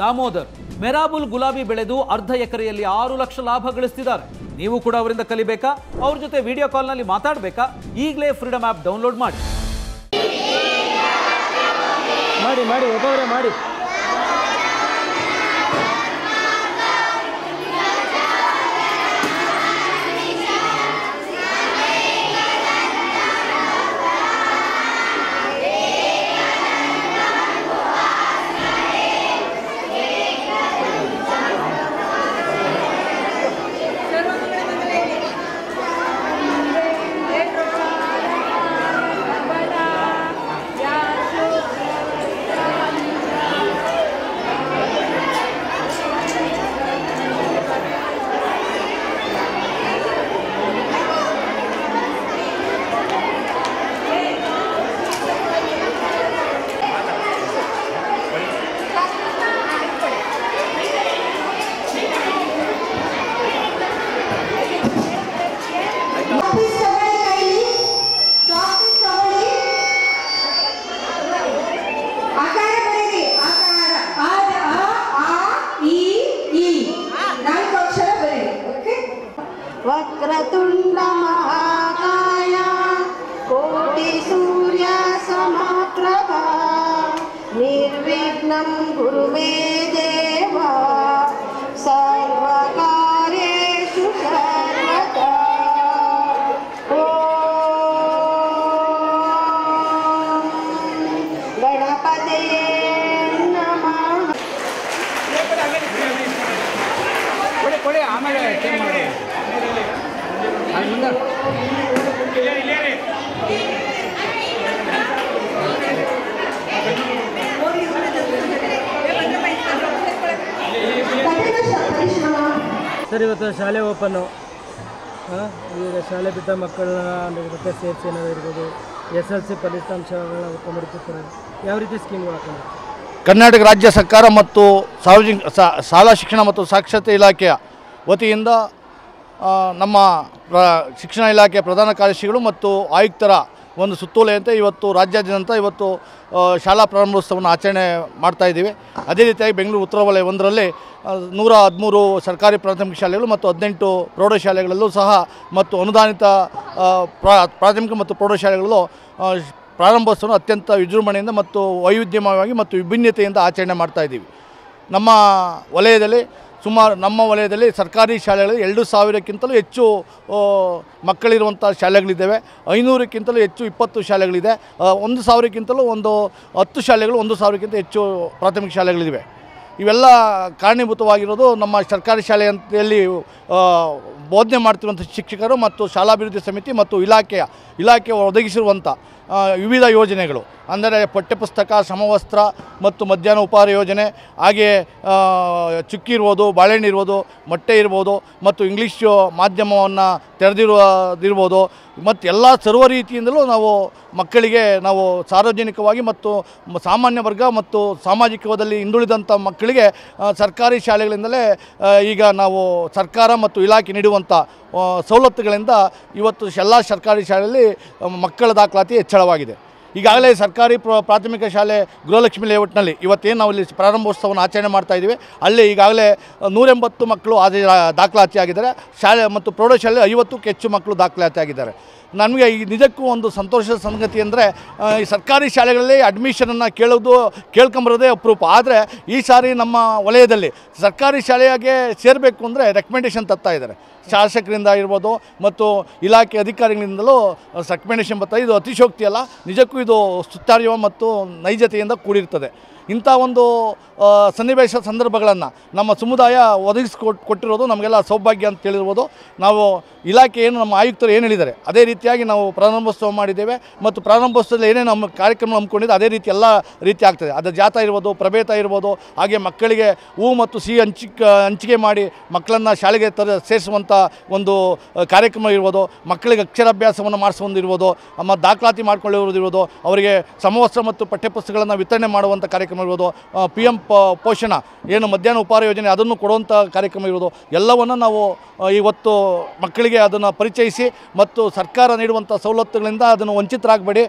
ದಾಮೋದರ್ ಮೆರಾಬುಲ್ ಗುಲಾಬಿ ಬೆಳೆದು ಅರ್ಧ ಎಕರೆಯಲ್ಲಿ 6 ಲಕ್ಷ ಲಾಭ ಗಳಿಸ್ತಿದ್ದಾರೆ. ನೀವು ಕೂಡ ಅವರಿಂದ ಕಲಿಬೇಕಾ? ಅವ್ರ ಜೊತೆ ವಿಡಿಯೋ ಕಾಲ್ನಲ್ಲಿ ಮಾತಾಡಬೇಕಾ? ಈಗಲೇ ಫ್ರೀಡಮ್ ಆ್ಯಪ್ ಡೌನ್ಲೋಡ್ ಮಾಡಿ. वक्रतुंड महाकाय कोटि सूर्य समप्रभा निर्विघ्नं कुरु मे देव सर्वकार्येषु सर्वदा ओम गणपतये नमः. ಕೊಡಿ ಆಮೇಲೆ ಚೇಂಜ್ ಮಾಡಿ ಮುಂದೆ ಸರ್, ಇವತ್ತು ಶಾಲೆ ಓಪನ್ನು. ಈಗ ಶಾಲೆ ಬಿಟ್ಟ ಮಕ್ಕಳನ್ನ ಜೊತೆ ಸೇರಿಸಿ ಏನಾದರೂ ಇರ್ಬೋದು, SLC ಫಲಿತಾಂಶಗಳನ್ನ ಉತ್ತಮಪಡಿಸುತ್ತಾರೆ. ಯಾವ ರೀತಿ ಸ್ಕೀಮ್ಗಳು ಹಾಕೊಂಡು ಕರ್ನಾಟಕ ರಾಜ್ಯ ಸರ್ಕಾರ ಮತ್ತು ಸಾರ್ವಜನಿಕ ಶಾಲಾ ಶಿಕ್ಷಣ ಮತ್ತು ಸಾಕ್ಷರತೆ ಇಲಾಖೆಯ ವತಿಯಿಂದ ನಮ್ಮ ಶಿಕ್ಷಣ ಇಲಾಖೆಯ ಪ್ರಧಾನ ಕಾರ್ಯದರ್ಶಿಗಳು ಮತ್ತು ಆಯುಕ್ತರ ಒಂದು ಸುತ್ತೋಲೆಯಂತೆ ಇವತ್ತು ರಾಜ್ಯಾದ್ಯಂತ ಇವತ್ತು ಶಾಲಾ ಪ್ರಾರಂಭೋತ್ಸವವನ್ನು ಆಚರಣೆ ಮಾಡ್ತಾಯಿದ್ದೀವಿ. ಅದೇ ರೀತಿಯಾಗಿ ಬೆಂಗಳೂರು ಉತ್ತರ ವಲಯ 1ರಲ್ಲಿ 113 ಸರ್ಕಾರಿ ಪ್ರಾಥಮಿಕ ಶಾಲೆಗಳು ಮತ್ತು 18 ಪ್ರೌಢಶಾಲೆಗಳಲ್ಲೂ ಸಹ ಮತ್ತು ಅನುದಾನಿತ ಪ್ರಾಥಮಿಕ ಮತ್ತು ಪ್ರೌಢಶಾಲೆಗಳಲ್ಲೂ ಪ್ರಾರಂಭೋತ್ಸವವನ್ನು ಅತ್ಯಂತ ವಿಜೃಂಭಣೆಯಿಂದ ಮತ್ತು ವೈವಿಧ್ಯಮಯವಾಗಿ ಮತ್ತು ವಿಭಿನ್ನತೆಯಿಂದ ಆಚರಣೆ ಮಾಡ್ತಾಯಿದ್ದೀವಿ. ನಮ್ಮ ವಲಯದಲ್ಲಿ ಸರ್ಕಾರಿ ಶಾಲೆಗಳಲ್ಲಿ 2,000ಕ್ಕಿಂತಲೂ ಹೆಚ್ಚು ಮಕ್ಕಳಿರುವಂಥ ಶಾಲೆಗಳಿದ್ದಾವೆ. 500ಕ್ಕಿಂತಲೂ ಹೆಚ್ಚು 20 ಶಾಲೆಗಳಿದೆ. 1,000ಕ್ಕಿಂತಲೂ ಒಂದು 10 ಶಾಲೆಗಳು, 1,000ಕ್ಕಿಂತ ಹೆಚ್ಚು ಪ್ರಾಥಮಿಕ ಶಾಲೆಗಳಿವೆ. ಇವೆಲ್ಲ ಕಾರಣೀಭೂತವಾಗಿರೋದು ನಮ್ಮ ಸರ್ಕಾರಿ ಶಾಲೆಯಲ್ಲಿ ಬೋಧನೆ ಮಾಡ್ತಿರುವಂಥ ಶಿಕ್ಷಕರು ಮತ್ತು ಶಾಲಾಭಿವೃದ್ಧಿ ಸಮಿತಿ ಮತ್ತು ಇಲಾಖೆ ಒದಗಿಸಿರುವಂಥ ವಿವಿಧ ಯೋಜನೆಗಳು. ಅಂದರೆ ಪಠ್ಯಪುಸ್ತಕ, ಸಮವಸ್ತ್ರ ಮತ್ತು ಮಧ್ಯಾಹ್ನ ಉಪಹಾರ ಯೋಜನೆ, ಹಾಗೆಯೇ ಚುಕ್ಕಿ ಇರ್ಬೋದು, ಬಾಳೆಹಣ್ಣು ಇರ್ಬೋದು, ಮೊಟ್ಟೆ ಇರ್ಬೋದು ಮತ್ತು ಇಂಗ್ಲೀಷ್ ಮಾಧ್ಯಮವನ್ನು ತೆರೆದಿರುವುದಿರ್ಬೋದು ಮತ್ತು ಎಲ್ಲ ಸರ್ವ ರೀತಿಯಿಂದಲೂ ನಾವು ಮಕ್ಕಳಿಗೆ ನಾವು ಸಾರ್ವಜನಿಕವಾಗಿ ಮತ್ತು ಸಾಮಾನ್ಯ ವರ್ಗ ಮತ್ತು ಸಾಮಾಜಿಕವಾಗಿ ಹಿಂದುಳಿದಂಥ ಮಕ್ಕಳಿಗೆ ಸರ್ಕಾರಿ ಶಾಲೆಗಳಿಂದಲೇ ಈಗ ನಾವು ಸರ್ಕಾರ ಮತ್ತು ಇಲಾಖೆ ನೀಡುವಂಥ ಸವಲತ್ತುಗಳಿಂದ ಇವತ್ತು ಎಲ್ಲ ಸರ್ಕಾರಿ ಶಾಲೆಯಲ್ಲಿ ಮಕ್ಕಳ ದಾಖಲಾತಿ ಹೆಚ್ಚಳವಾಗಿದೆ. ಈಗಾಗಲೇ ಸರ್ಕಾರಿ ಪ್ರಾಥಮಿಕ ಶಾಲೆ ಗೃಹಲಕ್ಷ್ಮಿ ಲೇಔಟ್ನಲ್ಲಿ ಇವತ್ತೇನು ನಾವು ಇಲ್ಲಿ ಪ್ರಾರಂಭೋತ್ಸವವನ್ನು ಆಚರಣೆ ಮಾಡ್ತಾಯಿದ್ದೀವಿ, ಅಲ್ಲಿ ಈಗಾಗಲೇ 180 ಮಕ್ಕಳು ದಾಖಲಾತಿಯಾಗಿದ್ದಾರೆ. ಶಾಲೆ ಮತ್ತು ಪ್ರೌಢಶಾಲೆ 50ಕ್ಕೂ ಹೆಚ್ಚು ಮಕ್ಕಳು ದಾಖಲಾತಿಯಾಗಿದ್ದಾರೆ. ನನಗೆ ಈ ನಿಜಕ್ಕೂ ಒಂದು ಸಂತೋಷದ ಸಂಗತಿ ಅಂದರೆ ಈ ಸರ್ಕಾರಿ ಶಾಲೆಗಳಲ್ಲಿ ಅಡ್ಮಿಷನನ್ನು ಕೇಳ್ಕೊಂಬರೋದೇ ಅಪರೂಪ. ಆದರೆ ಈ ಸಾರಿ ನಮ್ಮ ವಲಯದಲ್ಲಿ ಸರ್ಕಾರಿ ಶಾಲೆಯಾಗೆ ಸೇರಬೇಕು ಅಂದರೆ ರೆಕಮೆಂಡೇಷನ್ ತರ್ತಾ ಇದ್ದಾರೆ. ಶಾಸಕರಿಂದ ಇರ್ಬೋದು ಮತ್ತು ಇಲಾಖೆ ಅಧಿಕಾರಿಗಳಿಂದಲೂ ರೆಕಮೆಂಡೇಷನ್ ಬರ್ತಾ. ಇದು ಅತಿಶೋಕ್ತಿ ಅಲ್ಲ, ನಿಜಕ್ಕೂ ಇದು ಸುತ್ತಾರ್ಯ ಮತ್ತು ನೈಜತೆಯಿಂದ ಕೂಡಿರ್ತದೆ. ಇಂಥ ಒಂದು ಸನ್ನಿವೇಶ ಸಂದರ್ಭಗಳನ್ನು ನಮ್ಮ ಸಮುದಾಯ ಕೊಟ್ಟಿರೋದು ನಮಗೆಲ್ಲ ಸೌಭಾಗ್ಯ ಅಂತ ಹೇಳಿರ್ಬೋದು. ನಾವು ಇಲಾಖೆ ಏನು ನಮ್ಮ ಆಯುಕ್ತರು ಏನು ಹೇಳಿದ್ದಾರೆ ಅದೇ ರೀತಿಯಾಗಿ ನಾವು ಪ್ರಾರಂಭೋತ್ಸವ ಮಾಡಿದ್ದೇವೆ ಮತ್ತು ಪ್ರಾರಂಭೋತ್ಸವದಲ್ಲಿ ಏನೇ ನಮ್ಮ ಕಾರ್ಯಕ್ರಮ ಹಮ್ಮಿಕೊಂಡಿದ್ದು ಅದೇ ರೀತಿ ಎಲ್ಲ ರೀತಿ ಆಗ್ತದೆ. ಅದು ಜಾಥಾ ಇರ್ಬೋದು, ಪ್ರಭೇದ ಇರ್ಬೋದು, ಹಾಗೆ ಮಕ್ಕಳಿಗೆ ಹೂ ಮತ್ತು ಸಿಹಿ ಹಂಚಿಕೆ ಮಾಡಿ ಮಕ್ಕಳನ್ನು ಶಾಲೆಗೆ ಸೇರಿಸುವಂಥ ಒಂದು ಕಾರ್ಯಕ್ರಮ ಇರ್ಬೋದು, ಮಕ್ಕಳಿಗೆ ಅಕ್ಷರಾಭ್ಯಾಸವನ್ನು ಮಾಡಿಸುವುದು ಇರ್ಬೋದು, ಮತ್ತು ದಾಖಲಾತಿ ಮಾಡ್ಕೊಳ್ಳಿರೋದು ಇರ್ಬೋದು, ಅವರಿಗೆ ಸಮವಸ್ತ್ರ ಮತ್ತು ಪಠ್ಯಪುಸ್ತಕಗಳನ್ನು ವಿತರಣೆ ಮಾಡುವಂಥ ಕಾರ್ಯಕ್ರಮ ಇರ್ಬೋದು, PM ಪೋಷಣ ಏನು ಮಧ್ಯಾಹ್ನ ಉಪಹಾರ ಯೋಜನೆ ಅದನ್ನು ಕೊಡುವಂಥ ಕಾರ್ಯಕ್ರಮ ಇರೋದು ಎಲ್ಲವನ್ನು ನಾವು ಇವತ್ತು ಮಕ್ಕಳಿಗೆ ಅದನ್ನು ಪರಿಚಯಿಸಿ ಮತ್ತು ಸರ್ಕಾರ ನೀಡುವಂಥ ಸವಲತ್ತುಗಳಿಂದ ಅದನ್ನು ವಂಚಿತರಾಗಬೇಡಿ.